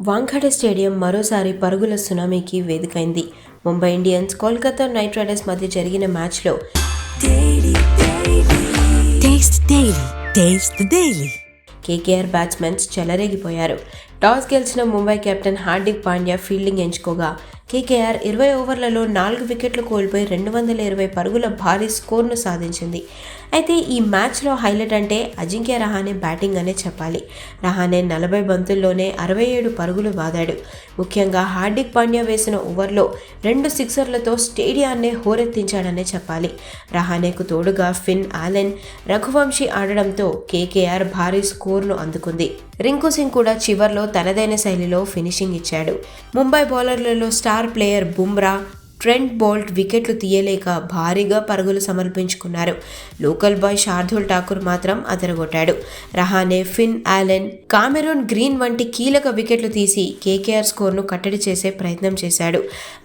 Wankhede stadium మరోసారి పరుగుల సునామీకి వేదికైంది. Mumbai Indians, Kolkata Knight Riders మధ్య జరిగిన మ్యాచ్లో కేకేఆర్ బ్యాట్స్మెన్స్ చెలరేగిపోయారు. టాస్ గెలిచిన ముంబై కెప్టెన్ హార్దిక్ పాండ్యా ఫీల్డింగ్ ఎంచుకోగా కేకేఆర్ 20 ఓవర్లలో 4 వికెట్లు కోల్పోయి 220 పరుగుల భారీ స్కోర్ను సాధించింది. అయితే ఈ మ్యాచ్లో హైలైట్ అంటే అజింక్య రహానే బ్యాటింగ్ అనే చెప్పాలి. రహానే 40 బంతుల్లోనే 67 పరుగులు బాదాడు. ముఖ్యంగా హార్దిక్ పాండ్యా వేసిన ఓవర్లో 2 సిక్సర్లతో స్టేడియాన్నే హోరెత్తించాడనే చెప్పాలి. రహానేకు తోడుగా ఫిన్ ఆలెన్, రఘువంశీ ఆడడంతో కేకేఆర్ భారీ స్కోర్ను అందుకుంది. రింకు సింగ్ కూడా చివర్లో తనదైన శైలిలో ఫినిషింగ్ ఇచ్చాడు. ముంబై బౌలర్లలో star player Bumrah, Trent Boult వికెట్లు తీయలేక భారీగా పరుగులు సమర్పించుకున్నారు. లోకల్ బాయ్ శార్దూల్ ఠాకూర్ మాత్రం అదరగొట్టాడు. రహానే, ఫిన్ ఆలెన్, కామెరూన్ గ్రీన్ వంటి కీలక వికెట్లు తీసి కేకేఆర్ స్కోర్ను కట్టడి చేసే ప్రయత్నం చేశాడు.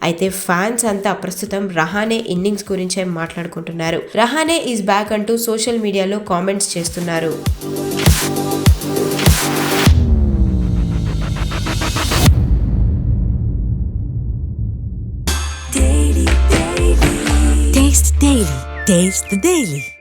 అయితే ఫ్యాన్స్ అంతా ప్రస్తుతం రహానే ఇన్నింగ్స్ గురించే మాట్లాడుకుంటున్నారు. రహానే ఈజ్ బ్యాక్ అంటూ సోషల్ మీడియాలో కామెంట్స్ చేస్తున్నారు. Taste the Daily.